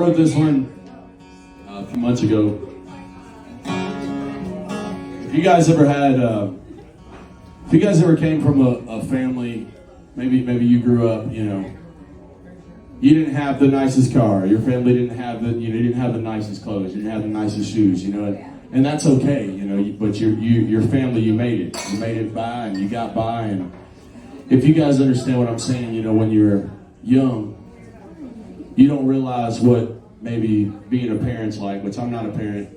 wrote this one a few months ago. If you guys ever came from a family, maybe you grew up, you didn't have the nicest car, your family didn't have you didn't have the nicest clothes, you didn't have the nicest shoes, and that's okay, but your family, you made it by, and you got by. And if you guys understand what I'm saying, when you're young, you don't realize what maybe being a parent's like, which I'm not a parent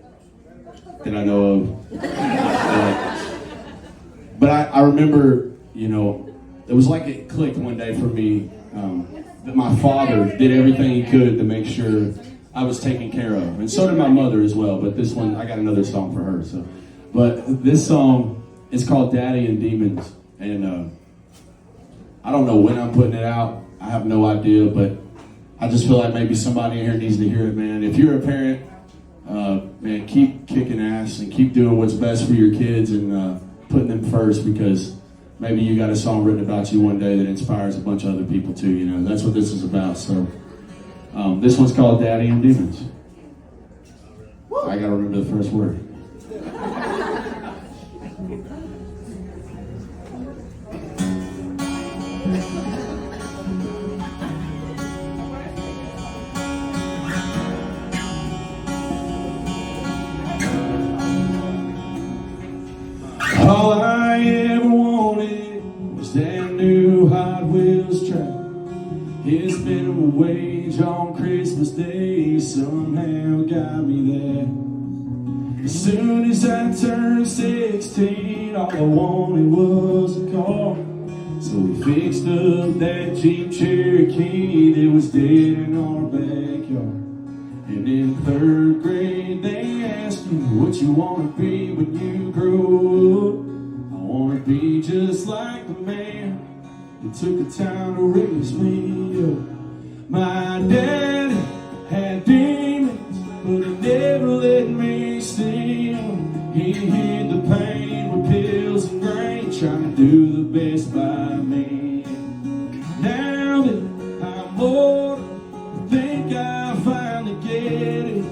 that I know of. But I remember, it was like it clicked one day for me that my father did everything he could to make sure I was taken care of. And so did my mother as well, but this one, I got another song for her. But this song is called Daddy and Demons. And I don't know when I'm putting it out. I have no idea, but I just feel like maybe somebody in here needs to hear it, man. If you're a parent, man, keep kicking ass and keep doing what's best for your kids and putting them first, because maybe you got a song written about you one day that inspires a bunch of other people too, That's what this is about. So this one's called Daddy and Demons. I gotta remember the first word. All I ever wanted was that new Hot Wheels track. His minimum wage on Christmas Day somehow got me there. As soon as I turned 16, all I wanted was a car. So we fixed up that Jeep Cherokee that was dead in our backyard. And in 3rd grade they asked you what you want to be when you grow up. I want to be just like the man that took the time to raise me up. My dad had demons, but he never let me see them. He hid the pain with pills and grain, trying to do the best by me. Now that I'm older, I think I finally get it.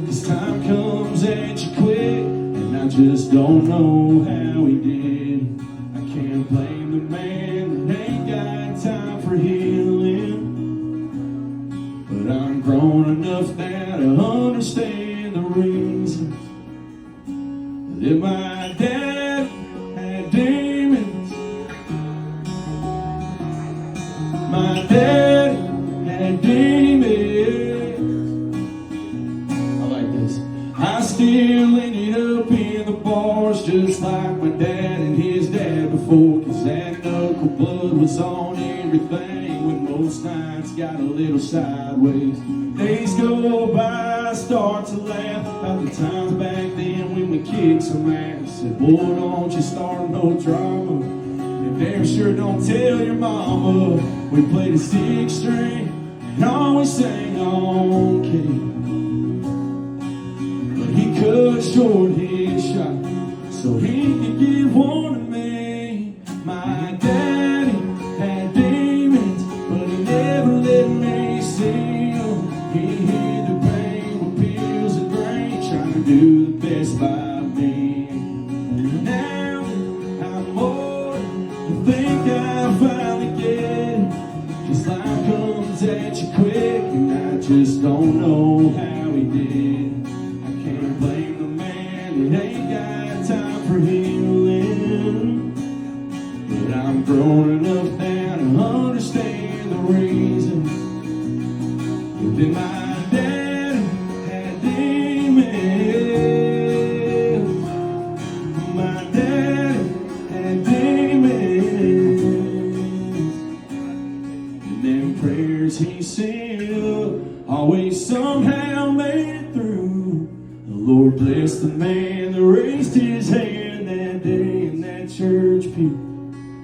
'Cause time comes at you quick, and I just don't know how he did. I can't blame the man that ain't got time for healing. But I'm grown enough now to understand the reason that my dad had demons. My dad had demons. I like this. I still ended up in the bars just like my dad and his dad before, 'cause that knuckle blood was on everything when most nights got a little sideways. Days go by, I start to laugh about the times back then when we kicked some ass. Said, boy, don't you start no drama, and damn sure don't tell your mama. We played a 6-string and always sang on key. But he cut short his shot so he could give one to me. My daddy had demons, but he never let me see them. He hid the pain with pills and grain, trying to do the best by me. Now I'm old, I think I finally get it. 'Cause life comes at you quick, and I just don't know how he did. I can't blame the man that ain't got time for healing. But I'm grown enough now to understand the reason that my dad had demons. My dad had demons. And them prayers he sent up always somehow made it through. The Lord bless the man that raised his hand that day in that church pew.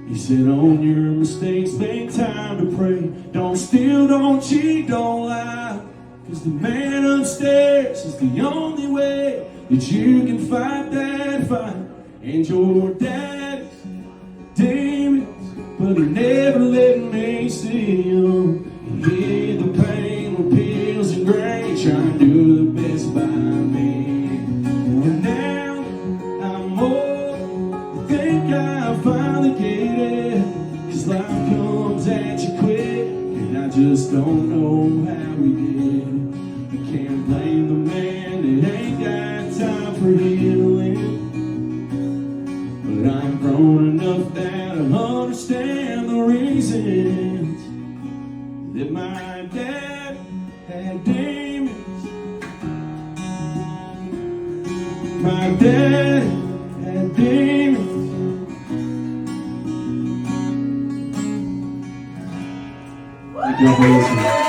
He said, on your mistakes, make time to pray. Don't steal, don't cheat, don't lie. 'Cause the man upstairs is the only way that you can fight that fight. And your dad's demons, but he never let me see them. He hid the pain with pills and grain, trying to do the best by me. And now I'm old, I think I finally get it, 'cause life comes at you quick, and I just don't know how we did it. I can't blame the man that ain't got time for healing, but I'm grown enough now to understand the reasons that my dad had demons. My dad had demons. Thank you all for listening.